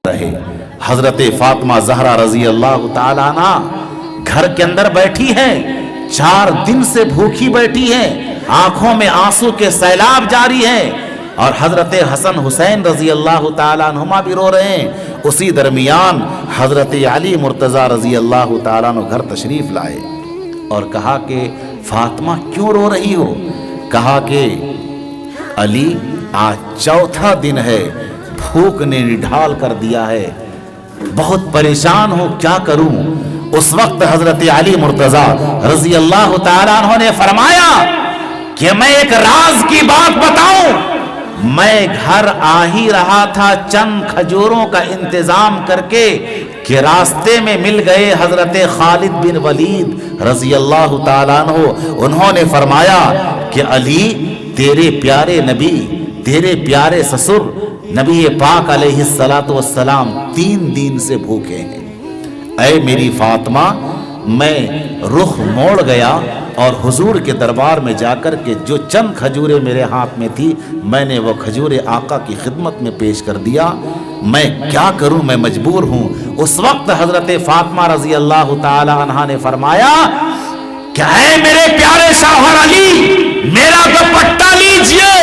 رہے حضرت فاطمہ زہرا رضی اللہ تعالیٰ عنہ گھر کے اندر بیٹھی ہے، 4 دن سے بھوکی بیٹھی ہے، آنکھوں میں آنسو کے سیلاب جاری ہے، اور حضرت حسن حسین رضی اللہ تعالیٰ عنہما بھی رو رہے ہیں۔ اسی درمیان حضرت علی مرتضیٰ رضی اللہ تعالیٰ عنہ گھر تشریف لائے اور کہا کہ فاطمہ کیوں رو رہی ہو؟ کہا کہ علی آج 4تھا دن ہے، بھوک نے نڈھال کر دیا ہے، بہت پریشان ہوں، کیا کروں؟ اس وقت حضرت علی مرتضیٰ رضی اللہ تعالیٰ عنہ نے فرمایا کہ میں ایک راز کی بات بتاؤں، میں گھر آ ہی رہا تھا چند کھجوروں کا انتظام کر کے کہ راستے میں مل گئے حضرت خالد بن ولید رضی اللہ تعالیٰ عنہ۔ انہوں نے فرمایا کہ علی تیرے پیارے نبی، تیرے پیارے سسر نبی پاک علیہ السلام 3 دن سے بھوکے ہیں۔ اے میری فاطمہ، میں رخ موڑ گیا اور حضور کے دربار میں جا کر کے جو چند کھجوریں میرے ہاتھ میں تھی، میں نے وہ کھجوریں آقا کی خدمت میں پیش کر دیا، میں کیا کروں، میں مجبور ہوں۔ اس وقت حضرت فاطمہ رضی اللہ تعالی عنہا نے فرمایا کہ اے میرے پیارے شوہر علی، میرا دوپٹہ لیجئے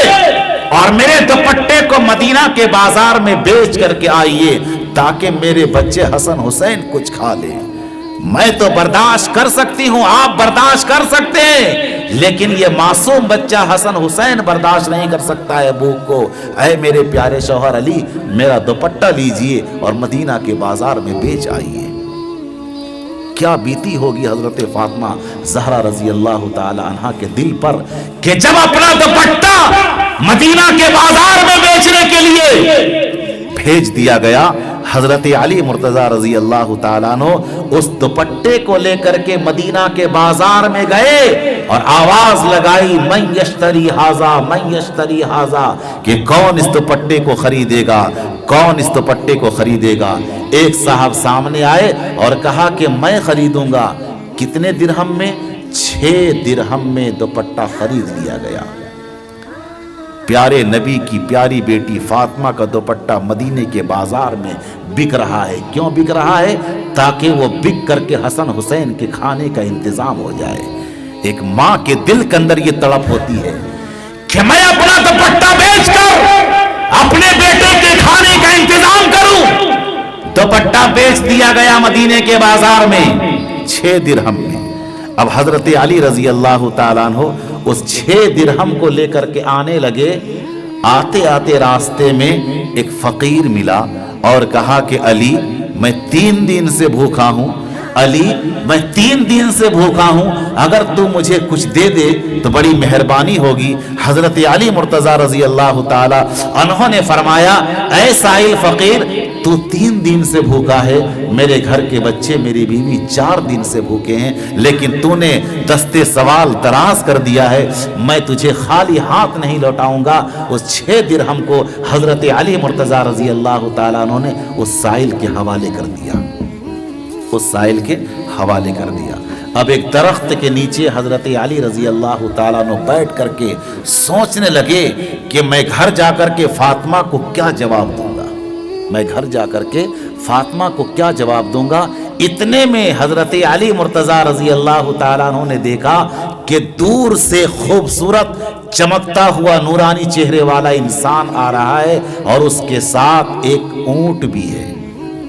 اور میرے دوپٹے کو مدینہ کے بازار میں بیچ کر کے آئیے تاکہ میرے بچے حسن حسین کچھ کھا لیں۔ میں تو برداشت کر سکتی ہوں، آپ برداشت کر سکتے ہیں، لیکن یہ معصوم بچہ حسن حسین برداشت نہیں کر سکتا ہے بھوک کو۔ اے میرے پیارے شوہر علی، میرا دوپٹہ لیجئے اور مدینہ کے بازار میں بیچ آئیے۔ کیا بیتی ہوگی حضرت فاطمہ زہرا رضی اللہ تعالی عنہا کے دل پر کہ جب اپنا دوپٹہ مدینہ کے بازار میں بیچنے کے لیے بھیج دیا گیا، حضرت علی مرتضیٰ رضی اللہ تعالیٰ عنہ اس دوپٹے کو لے کر کے مدینہ کے بازار میں گئے اور آواز لگائی، من یشتری ھذا، من یشتری ھذا، کہ کون اس دوپٹے کو خریدے گا، کون اس دوپٹے کو خریدے گا۔ ایک صاحب سامنے آئے اور کہا کہ میں خریدوں گا۔ کتنے درہم میں؟ 6 درہم میں دوپٹہ خرید لیا گیا۔ پیارے نبی کی پیاری بیٹی فاطمہ کا دوپٹہ مدینے کے بازار میں بک رہا ہے۔ کیوں بک رہا ہے؟ تاکہ وہ بک کر کے حسن حسین کے کھانے کا انتظام ہو جائے۔ ایک ماں کے دل کے اندر یہ تڑپ ہوتی ہے کہ میں اپنا دوپٹہ بیچ کر اپنے بیٹے کے کھانے کا انتظام کروں۔ دوپٹہ بیچ دیا گیا مدینے کے بازار میں 6 درہم میں۔ اب حضرت علی رضی اللہ تعالیٰ عنہ اس 6 درہم کو لے کر کے آنے لگے۔ آتے آتے راستے میں ایک فقیر ملا اور کہا کہ علی، میں 3 دن سے بھوکا ہوں، علی میں 3 دن سے بھوکا ہوں، اگر تو مجھے کچھ دے دے تو بڑی مہربانی ہوگی۔ حضرت علی مرتضیٰ رضی اللہ تعالی عنہ نے فرمایا، اے سائل فقیر، تو 3 دن سے بھوکا ہے، میرے گھر کے بچے میری بیوی 4 دن سے بھوکے ہیں، لیکن تو نے دستے سوال دراز کر دیا ہے، میں تجھے خالی ہاتھ نہیں لوٹاؤں گا۔ اس 6 درہم کو حضرت علی مرتضیٰ رضی اللہ تعالیٰ عنہ نے اس سائل کے حوالے کر دیا، اس سائل کے حوالے کر دیا۔ اب ایک درخت کے نیچے حضرت علی رضی اللہ تعالیٰ عنہ بیٹھ کر کے سوچنے لگے کہ میں گھر جا کر کے فاطمہ کو کیا جواب دوں گا، میں گھر جا کر کے فاطمہ کو کیا جواب دوں گا۔ اتنے میں حضرت علی مرتضیٰ رضی اللہ تعالیٰ عنہ نے دیکھا کہ دور سے خوبصورت چمکتا ہوا نورانی چہرے والا انسان آ رہا ہے اور اس کے ساتھ ایک اونٹ بھی ہے،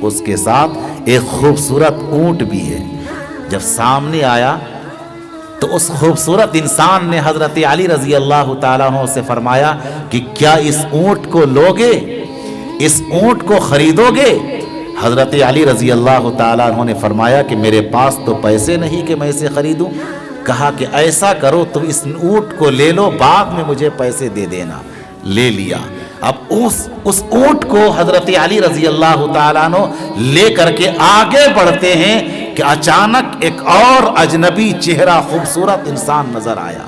اس کے ساتھ ایک خوبصورت اونٹ بھی ہے۔ جب سامنے آیا تو اس خوبصورت انسان نے حضرت علی رضی اللہ تعالیٰ عنہ سے فرمایا کہ کیا اس اونٹ کو لوگے، اس اونٹ کو خریدو گے؟ حضرت علی رضی اللہ تعالیٰ عنہ نے فرمایا کہ میرے پاس تو پیسے نہیں کہ میں اسے خریدوں۔ کہا کہ ایسا کرو تم اس اونٹ کو لے لو، بعد میں مجھے پیسے دے دینا۔ لے لیا۔ اب اس اونٹ کو حضرت علی رضی اللہ تعالیٰ عنہ لے کر کے آگے بڑھتے ہیں کہ اچانک ایک اور اجنبی چہرہ خوبصورت انسان نظر آیا۔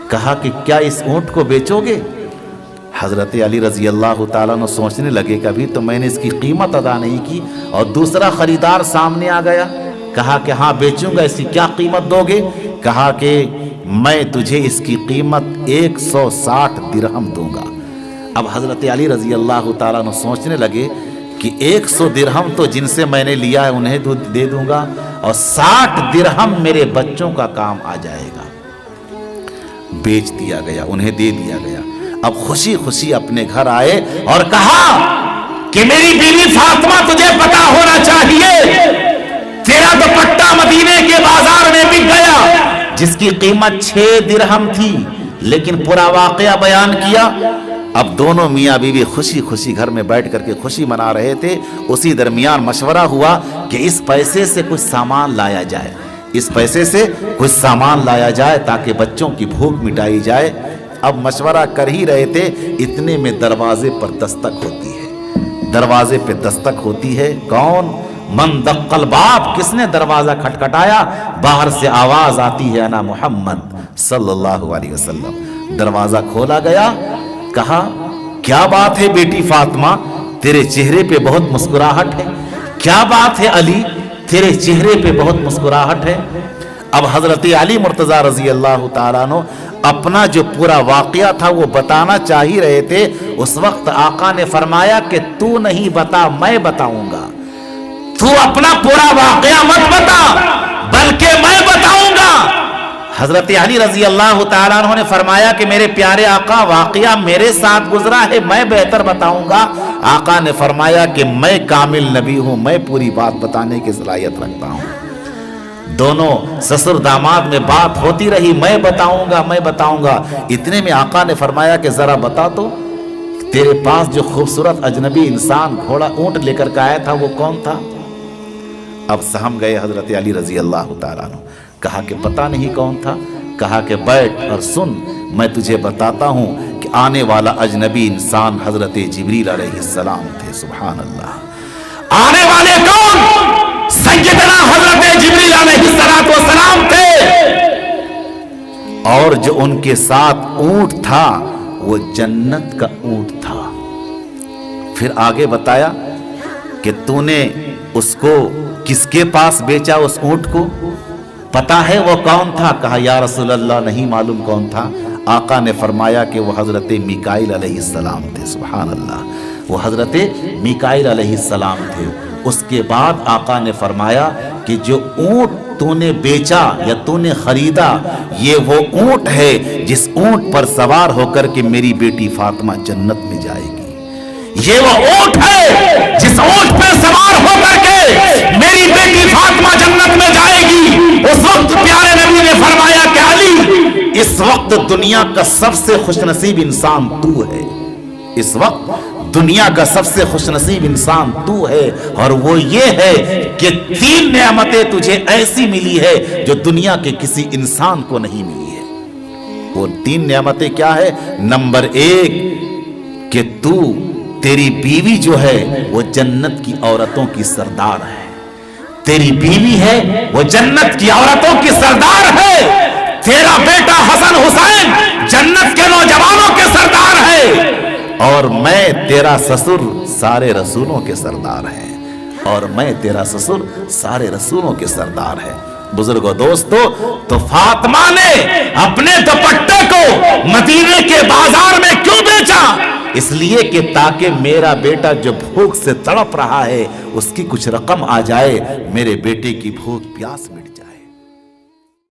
کہا کہ کیا اس اونٹ کو بیچو گے؟ حضرت علی رضی اللہ تعالیٰ عنہ سوچنے لگے کہ ابھی تو میں نے اس کی قیمت ادا نہیں کی اور دوسرا خریدار سامنے آ گیا۔ کہا کہ ہاں بیچوں گا، اس کی کیا قیمت دو گے؟ کہا کہ میں تجھے اس کی قیمت 160 درہم دوں گا۔ اب حضرت علی رضی اللہ تعالیٰ عنہ سوچنے لگے کہ 100 درہم تو جن سے میں نے لیا ہے انہیں دے دوں گا، اور 60 درہم میرے بچوں کا کام آ جائے گا۔ بیچ دیا گیا، انہیں دے دیا گیا۔ اب خوشی خوشی اپنے گھر آئے اور کہا کہ میری بیوی فاطمہ تجھے پتا ہونا چاہیے، تیرا دوپٹہ مدینے کے بازار میں بک گیا جس کی قیمت 6 درہم تھی، لیکن پورا واقعہ بیان کیا۔ اب دونوں میاں بیوی خوشی خوشی گھر میں بیٹھ کر کے خوشی منا رہے تھے۔ اسی درمیان مشورہ ہوا کہ اس پیسے سے کچھ سامان لایا جائے، اس پیسے سے کچھ سامان لایا جائے تاکہ بچوں کی بھوک مٹائی جائے۔ اب مشورہ کر ہی رہے تھے، اتنے میں دروازے پر دستک ہوتی ہے، دروازے پہ دستک ہوتی ہے۔ کون؟ من دق الباب، کس نے دروازہ کھٹکھٹایا؟ باہر سے آواز آتی ہے، انا محمد صلی اللہ علیہ وسلم۔ دروازہ کھولا گیا، کہا کیا بات ہے بیٹی فاطمہ، تیرے چہرے پہ بہت مسکراہٹ ہے، کیا بات ہے علی، تیرے چہرے پہ بہت مسکراہٹ ہے۔ اب حضرت علی مرتضی رضی اللہ تعالیٰ عنہ اپنا جو پورا واقعہ تھا وہ بتانا چاہ ہی رہے تھے۔ اس وقت آقا نے فرمایا کہ تو نہیں بتا، میں بتاؤں گا، تو اپنا پورا واقعہ مت بتا بلکہ میں بتاؤں گا۔ حضرت علی رضی اللہ تعالیٰ عنہ نے فرمایا کہ میرے پیارے آقا، واقعہ میرے ساتھ گزرا ہے، میں بہتر بتاؤں گا۔ آقا نے فرمایا کہ میں کامل نبی ہوں، میں پوری بات بتانے کی صلاحیت رکھتا ہوں۔ دونوں سسر داماد میں بات ہوتی رہی، میں بتاؤں گا، میں بتاؤں گا۔ اتنے میں آقا نے فرمایا کہ ذرا بتا تو، تیرے پاس جو خوبصورت اجنبی انسان گھوڑا اونٹ لے کر کے آیا تھا وہ کون تھا؟ اب سہم گئے حضرت علی رضی اللہ تعالیٰ عنہ۔ کہا کہ پتہ نہیں کون تھا۔ کہا کہ بیٹھ اور سن، میں تجھے بتاتا ہوں کہ آنے والا اجنبی انسان حضرت جبریل علیہ السلام تھے۔ سبحان اللہ، آنے والے کون؟ سیدنا حضرت جبریل علیہ السلام تھے، اور جو ان کے ساتھ اونٹ تھا وہ جنت کا اونٹ تھا۔ پھر آگے بتایا کہ تو نے اس کو کس کے پاس بیچا، اس اونٹ کو پتا ہے وہ کون تھا؟ کہا یا رسول اللہ نہیں معلوم کون تھا۔ آقا نے فرمایا کہ وہ حضرت میکائیل علیہ السلام تھے۔ سبحان اللہ، وہ حضرت میکائیل علیہ السلام تھے۔ اس کے بعد آقا نے فرمایا کہ جو اونٹ تو نے بیچا یا تو نے خریدا، یہ وہ اونٹ ہے جس اونٹ پر سوار ہو کر کے میری بیٹی فاطمہ جنت میں جائے گی۔ یہ وہ اونٹ ہے جس اونٹ پر سوار ہو کر کے میری بیٹی فاطمہ جنت میں جائے گی۔ اس وقت پیارے نبی نے فرمایا کہ علی، اس وقت دنیا کا سب سے خوش نصیب انسان تو ہے، اس وقت دنیا کا سب سے خوش نصیب انسان تو ہے، اور وہ یہ ہے کہ 3 نعمتیں تجھے ایسی ملی ہے جو دنیا کے کسی انسان کو نہیں ملی ہے۔ وہ 3 نعمتیں کیا ہے؟ نمبر 1 کہ تیری بیوی جو ہے وہ جنت کی عورتوں کی سردار ہے، تیری بیوی ہے وہ جنت کی عورتوں کی سردار ہے، تیرا بیٹا حسن حسین جنت کے نوجوانوں کے سردار ہے، اور میں تیرا سسر سارے رسولوں کے سردار ہے، اور میں تیرا سسر سارے رسولوں کے سردار ہے۔ بزرگوں دوستو، تو فاطمہ نے اپنے دوپٹے کو مدینے کے بازار میں کیوں بیچا؟ اس لیے کہ تاکہ میرا بیٹا جو بھوک سے تڑپ رہا ہے اس کی کچھ رقم آ جائے، میرے بیٹے کی بھوک پیاس مٹ جائے۔